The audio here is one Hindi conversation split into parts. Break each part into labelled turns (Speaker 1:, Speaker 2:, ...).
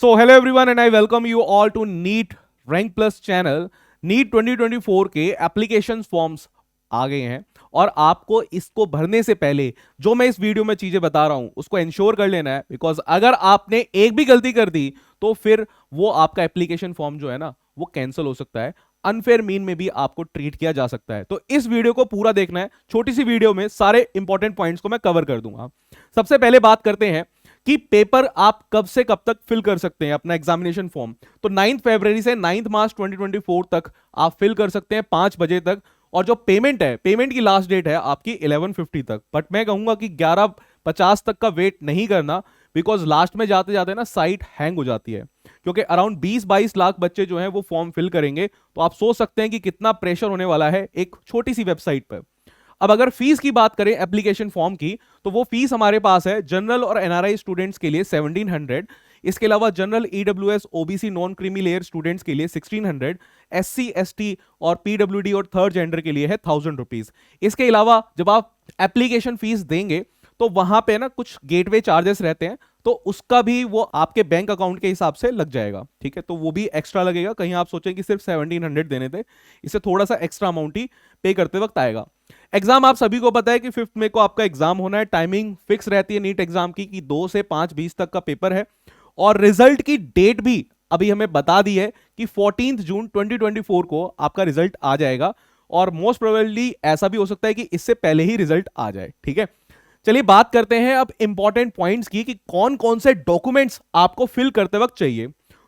Speaker 1: So hello everyone and I welcome you all to NEET Rank Plus channel। NEET 2024 के एप्लीकेशन फॉर्म्स आ गए हैं और आपको इसको भरने से पहले जो मैं इस वीडियो में चीजें बता रहा हूं उसको इंश्योर कर लेना है, बिकॉज अगर आपने एक भी गलती कर दी तो फिर वो आपका एप्लीकेशन फॉर्म जो है ना वो कैंसिल हो सकता है। अनफेयर मीन में भी आपको ट्रीट किया जा सकता है। तो इस वीडियो को पूरा देखना है, छोटी सी वीडियो में सारे इंपॉर्टेंट पॉइंट्स को मैं कवर कर दूंगा। सबसे पहले बात करते हैं कि पेपर आप कब से कब तक फिल कर सकते हैं अपना एग्जामिनेशन फॉर्म। तो 9 फरवरी से 9 मार्च 2024 तक आप फिल कर सकते हैं 5 बजे तक। और जो पेमेंट है, पेमेंट की लास्ट डेट है आपकी 11:50 तक। बट मैं कहूंगा कि 11:50 तक का वेट नहीं करना, बिकॉज लास्ट में जाते जाते ना साइट हैंग हो जाती है, क्योंकि अराउंड 20-22 लाख बच्चे जो हैं वो फॉर्म फिल करेंगे। तो आप सोच सकते हैं कि कितना प्रेशर होने वाला है एक छोटी सी वेबसाइट पर। अब अगर फीस की बात करें एप्लीकेशन फॉर्म की, तो वो फीस हमारे पास है जनरल और एनआरआई स्टूडेंट्स के लिए 1700। इसके अलावा general EWS OBC non creamy layer students के लिए 1600, एससी एसटी और पीडब्ल्यूडी और थर्ड जेंडर के लिए है 1000 रुपीज। इसके अलावा जब आप एप्लीकेशन फीस देंगे तो वहां पे ना कुछ गेटवे चार्जेस रहते हैं, तो उसका भी वो आपके बैंक अकाउंट के हिसाब से लग जाएगा। ठीक है, तो वो भी एक्स्ट्रा लगेगा। कहीं आप सोचें कि सिर्फ 1700 देने थे, इससे थोड़ा सा एक्स्ट्रा अमाउंट ही पे करते वक्त आएगा। एग्जाम आप सभी को पता है कि 5 मई को आपका एग्जाम होना है। टाइमिंग फिक्स रहती है नीट एग्जाम की कि 2 से 5:20 तक का पेपर है। और रिजल्ट की डेट भी अभी हमें बता दी है कि 14 जून 2024 को आपका रिजल्ट आ जाएगा। और मोस्ट प्रोबेबली ऐसा भी हो सकता है कि इससे पहले ही रिजल्ट आ जाए। ठीक है, चलिए बात करते हैं अब इंपॉर्टेंट पॉइंट्स की कि कौन कौन से डॉक्यूमेंट्स आपको फिल करते वक्त चाहिए।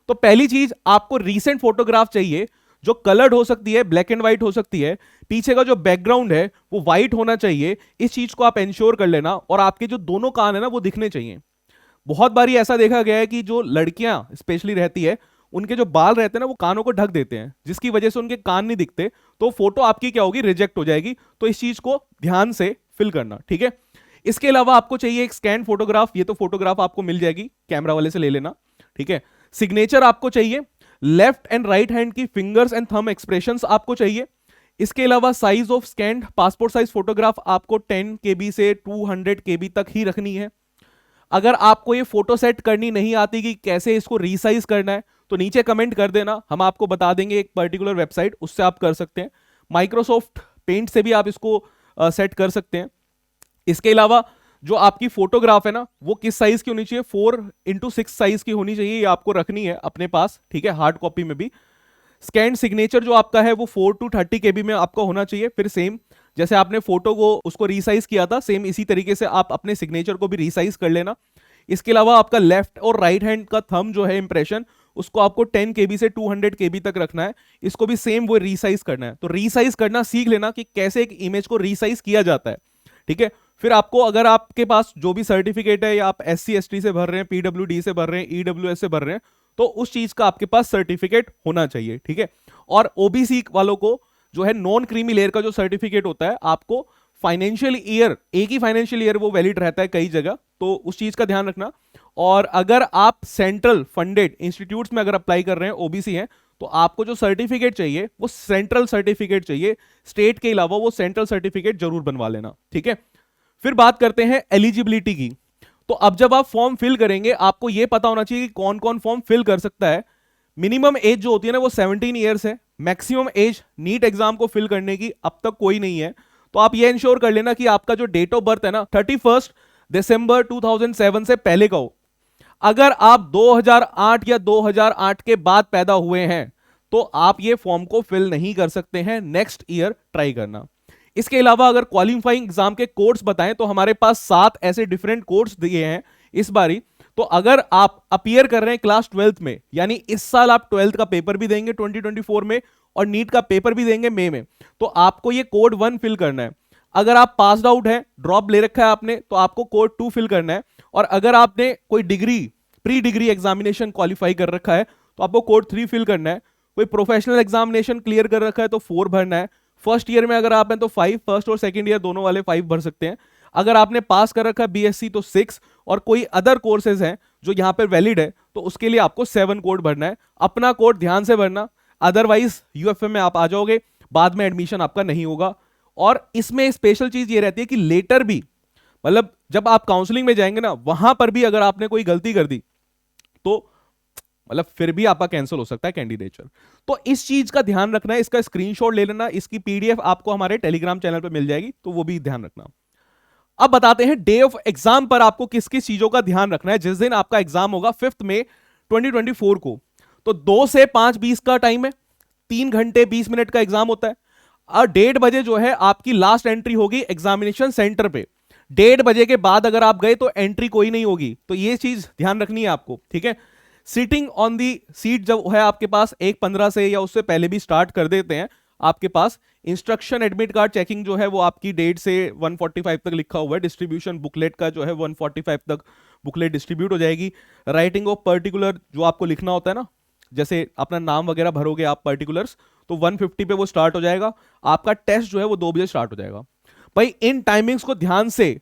Speaker 1: तो पहली चीज, आपको रीसेंट फोटोग्राफ चाहिए, जो कलर्ड हो सकती है, ब्लैक एंड व्हाइट हो सकती है। पीछे का जो बैकग्राउंड है वो व्हाइट होना चाहिए। इस चीज को आप इंश्योर कर लेना। और आपके जो दोनों कान है ना वो दिखने चाहिए। बहुत बारी ऐसा देखा गया है कि जो लड़कियां स्पेशली रहती है, उनके जो बाल रहते हैं ना वो कानों को ढक देते हैं, जिसकी वजह से उनके कान नहीं दिखते। तो फोटो आपकी क्या होगी, रिजेक्ट हो जाएगी। तो इस चीज को ध्यान से फिल करना। ठीक है, इसके अलावा आपको चाहिए एक स्कैन फोटोग्राफ। ये तो फोटोग्राफ आपको मिल जाएगी, कैमरा वाले से ले लेना। ठीक है, सिग्नेचर आपको चाहिए। लेफ्ट एंड राइट हैंड की फिंगर्स एंड थंब एक्सप्रेशंस आपको चाहिए। इसके अलावा size of scanned passport size photograph आपको 10 KB से 200 KB तक ही रखनी है। अगर आपको ये फोटो सेट करनी नहीं आती कि कैसे इसको रीसाइज करना है, तो नीचे कमेंट कर देना, हम आपको बता देंगे एक पर्टिकुलर वेबसाइट, उससे आप कर सकते हैं। माइक्रोसॉफ्ट पेंट से भी आप इसको सेट कर सकते हैं। इसके अलावा जो आपकी फोटोग्राफ है ना वो किस साइज की होनी चाहिए, 4x6 साइज की होनी चाहिए। ये आपको रखनी है अपने पास। ठीक है, हार्ड कॉपी में भी। स्कैन सिग्नेचर जो आपका है वो 4 to 30 KB में आपका होना चाहिए। फिर सेम जैसे आपने फोटो को उसको रीसाइज किया था, सेम इसी तरीके से आप अपने सिग्नेचर को भी रीसाइज कर लेना। इसके अलावा आपका लेफ्ट और राइट हैंड का थंब जो है इंप्रेशन, उसको आपको 10 KB से 200 KB तक रखना है। इसको भी सेम वो रीसाइज करना है। तो रीसाइज करना सीख लेना कि कैसे एक इमेज को रीसाइज किया जाता है। ठीक है, फिर आपको अगर आपके पास जो भी सर्टिफिकेट है, या आप SC ST से भर रहे हैं, PWD से भर रहे हैं, EWS से भर रहे हैं, तो उस चीज का आपके पास सर्टिफिकेट होना चाहिए। ठीक है, और OBC वालों को जो है नॉन क्रीमी लेयर का जो सर्टिफिकेट होता है, आपको फाइनेंशियल ईयर, एक ही फाइनेंशियल ईयर वो वैलिड रहता है कई जगह, तो उस चीज का ध्यान रखना। और अगर आप सेंट्रल फंडेड इंस्टीट्यूट्स में अगर अप्लाई कर रहे हैं, OBC हैं, तो आपको जो सर्टिफिकेट चाहिए वो सेंट्रल सर्टिफिकेट चाहिए। स्टेट के अलावा वो सेंट्रल सर्टिफिकेट जरूर बनवा लेना। ठीक है, फिर बात करते हैं एलिजिबिलिटी की। तो अब जब आप फॉर्म फिल करेंगे, आपको यह पता होना चाहिए कि कौन कौन फॉर्म फिल कर सकता है। मिनिमम एज जो होती है ना वो 17 ईयर्स है। मैक्सिमम एज नीट एग्जाम को फिल करने की अब तक कोई नहीं है। तो आप ये इंश्योर कर लेना कि आपका जो डेट ऑफ बर्थ है ना 31 दिसंबर 2007 से पहले का हो। अगर आप 2008 या 2008 के बाद पैदा हुए हैं तो आप ये फॉर्म को फिल नहीं कर सकते हैं। नेक्स्ट ईयर ट्राई करना। इसके अलावा अगर क्वालिफाइंग एग्जाम के कोर्स बताएं, तो हमारे पास 7 ऐसे डिफरेंट कोर्स दिए हैं इस बारी। तो अगर आप अपीयर कर रहे हैं क्लास 12th में, यानी इस साल आप 12th का पेपर भी देंगे 2024 में, और नीट का पेपर भी देंगे मई में, तो आपको ये कोड 1 फिल करना है। अगर आप पास्ड आउट है, ड्रॉप ले रखा है आपने, तो आपको कोड 2 फिल करना है। और अगर आपने कोई degree, pre degree examination qualify कर रखा है, तो आपको कोड 3 फिल करना है। कोई प्रोफेशनल एग्जामिनेशन क्लियर कर रखा है तो 4 भरना है। फर्स्ट ईयर में अगर आप हैं तो 5, फर्स्ट और सेकंड ईयर दोनों वाले 5 भर सकते हैं। अगर आपने पास कर रखा है BSc तो 6, और कोई अदर कोर्सेज हैं जो यहां पर वैलिड है तो उसके लिए आपको 7 कोड भरना है। अपना कोड ध्यान से भरना, अदरवाइज UFM में आप आ जाओगे, बाद में एडमिशन आपका नहीं होगा। और इसमें स्पेशल चीज ये रहती है कि लेटर भी, मतलब जब आप काउंसलिंग में जाएंगे ना, वहां पर भी अगर आपने कोई गलती कर दी तो मतलब फिर भी आपका कैंसिल हो सकता है कैंडिडेचर। तो इस चीज का ध्यान रखना है, इसका स्क्रीनशॉट ले लेना, इसकी पीडीएफ आपको हमारे टेलीग्राम चैनल पे मिल जाएगी, तो वो भी ध्यान रखना। अब बताते हैं डे ऑफ एग्जाम पर आपको किस किस चीजों का ध्यान रखना है। जिस दिन आपका एग्जाम होगा 5 मई 2024 को, तो 2 से 5:20 का टाइम है, 3 घंटे 20 मिनट का एग्जाम होता है। और 1:30 बजे जो है आपकी लास्ट एंट्री होगी एग्जामिनेशन सेंटर पे। 1:30 बजे के बाद अगर आप गए तो एंट्री कोई नहीं होगी, तो ये चीज ध्यान रखनी है आपको, ठीक है। सीटिंग ऑन दी सीट जब है आपके पास 1:15 से या उससे पहले भी स्टार्ट कर देते हैं आपके पास। इंस्ट्रक्शन एडमिट कार्ड चेकिंग जो है वो आपकी 1:30 से 1:45 तक लिखा हुआ है। डिस्ट्रीब्यूशन बुकलेट का जो है 1:45 तक बुकलेट डिस्ट्रीब्यूट हो जाएगी। राइटिंग ऑफ पर्टिकुलर जो आपको लिखना होता है ना, जैसे अपना नाम वगैरह भरोगे आप पर्टिकुलर्स, तो 1:50 पे वो स्टार्ट हो जाएगा। आपका टेस्ट जो है वो 2 बजे स्टार्ट हो जाएगा। भाई इन टाइमिंग्स को ध्यान से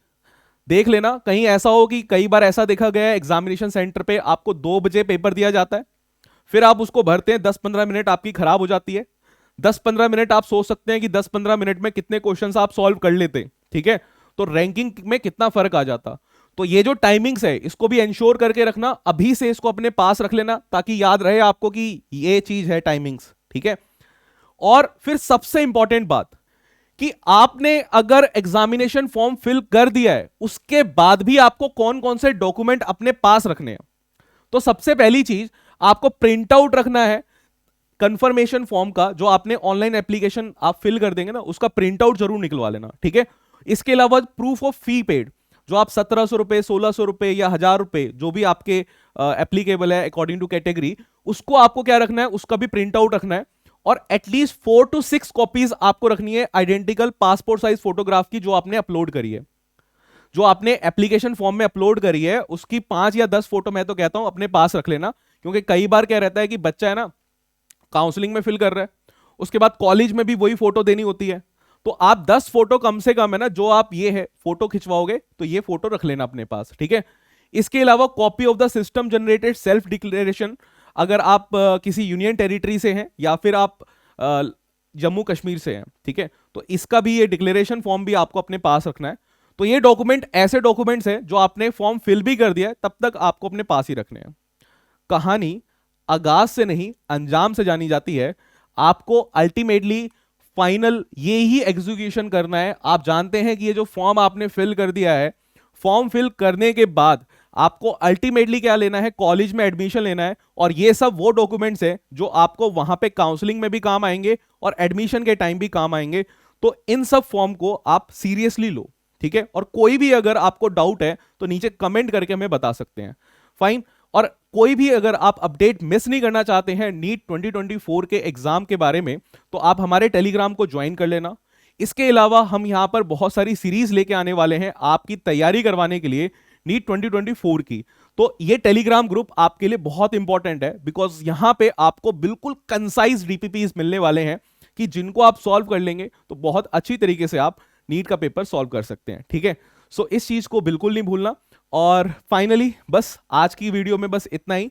Speaker 1: देख लेना, कहीं ऐसा हो कि कई बार ऐसा देखा गया है एग्जामिनेशन सेंटर पे आपको 2 बजे पेपर दिया जाता है, फिर आप उसको भरते हैं, 10-15 मिनट आपकी खराब हो जाती है। 10-15 मिनट आप सोच सकते हैं कि 10-15 मिनट में कितने क्वेश्चंस आप सॉल्व कर लेते, ठीक है, तो रैंकिंग में कितना फर्क आ जाता। तो ये जो टाइमिंग्स है इसको भी इंश्योर करके रखना, अभी से इसको अपने पास रख लेना ताकि याद रहे आपको कि ये चीज है टाइमिंग्स, ठीक है। और फिर सबसे इंपॉर्टेंट बात कि आपने अगर एग्जामिनेशन फॉर्म फिल कर दिया है उसके बाद भी आपको कौन कौन से डॉक्यूमेंट अपने पास रखने हैं। तो सबसे पहली चीज आपको प्रिंट आउट रखना है कंफर्मेशन फॉर्म का, जो आपने ऑनलाइन एप्लीकेशन आप फिल कर देंगे ना, उसका प्रिंट आउट जरूर निकलवा लेना, ठीक है। इसके अलावा प्रूफ ऑफ फी पेड, जो आप 1700 रुपए 1600 रुपए या 1000 रुपए जो भी आपके एप्लीकेबल है अकॉर्डिंग टू कैटेगरी, उसको आपको क्या रखना है, उसका भी प्रिंट आउट रखना है। और एटलीस्ट 4 to 6 कॉपीज आपको रखनी है आइडेंटिकल पासपोर्ट साइज फोटोग्राफ की, जो आपने अपलोड करी है, जो आपने एप्लीकेशन फॉर्म में अपलोड करी है उसकी 5 या 10 फोटो मैं तो कहता हूं अपने पास रख लेना। क्योंकि कई बार क्या रहता है कि बच्चा है ना काउंसलिंग में फिल कर रहा है, उसके बाद कॉलेज में भी वही फोटो देनी होती है, तो आप 10 फोटो कम से कम है ना, जो आप ये है फोटो खिंचवाओगे तो ये फोटो रख लेना अपने पास, ठीक है। इसके अलावा copy of the system generated self declaration, अगर आप किसी यूनियन टेरिटरी से हैं या फिर आप जम्मू कश्मीर से हैं, ठीक है, तो इसका भी ये डिक्लेरेशन फॉर्म भी आपको अपने पास रखना है। तो ये डॉक्यूमेंट ऐसे डॉक्यूमेंट्स हैं जो आपने फॉर्म फिल भी कर दिया है तब तक आपको अपने पास ही रखने हैं। कहानी आगाज से नहीं अंजाम से जानी जाती है, आपको अल्टीमेटली फाइनल ये ही एग्जीक्यूशन करना है। आप जानते हैं कि ये जो फॉर्म आपने फिल कर दिया है, फॉर्म फिल करने के बाद आपको अल्टीमेटली क्या लेना है, कॉलेज में एडमिशन लेना है। और ये सब वो डॉक्यूमेंट्स हैं जो आपको वहां पे काउंसलिंग में भी काम आएंगे और एडमिशन के टाइम भी काम आएंगे। तो इन सब फॉर्म को आप सीरियसली लो, ठीक है। और कोई भी अगर आपको डाउट है तो नीचे कमेंट करके हमें बता सकते हैं, फाइन। और कोई भी अगर आप अपडेट मिस नहीं करना चाहते हैं नीट 2024 के एग्जाम के बारे में, तो आप हमारे टेलीग्राम को ज्वाइन कर लेना। इसके अलावा हम यहां पर बहुत सारी सीरीज लेके आने वाले हैं आपकी तैयारी करवाने के लिए नीट 2024 की। तो ये टेलीग्राम ग्रुप आपके लिए बहुत इंपॉर्टेंट है, बिकॉज यहां पे आपको बिल्कुल कंसाइज डीपीपीज मिलने वाले हैं कि जिनको आप सॉल्व कर लेंगे तो बहुत अच्छी तरीके से आप नीट का पेपर सॉल्व कर सकते हैं, ठीक है। सो इस चीज को बिल्कुल नहीं भूलना। और फाइनली बस आज की वीडियो में बस इतना ही।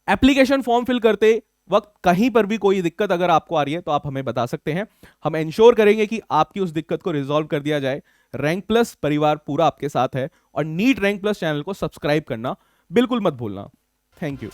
Speaker 1: एप्लीकेशन फॉर्म फिल करते वक्त कहीं पर भी कोई दिक्कत अगर आपको आ रही है तो आप हमें बता सकते हैं, हम इंश्योर करेंगे कि आपकी उस दिक्कत को रिजॉल्व कर दिया जाए। रैंक प्लस परिवार पूरा आपके साथ है, और नीट रैंक प्लस चैनल को सब्सक्राइब करना बिल्कुल मत भूलना। Thank you.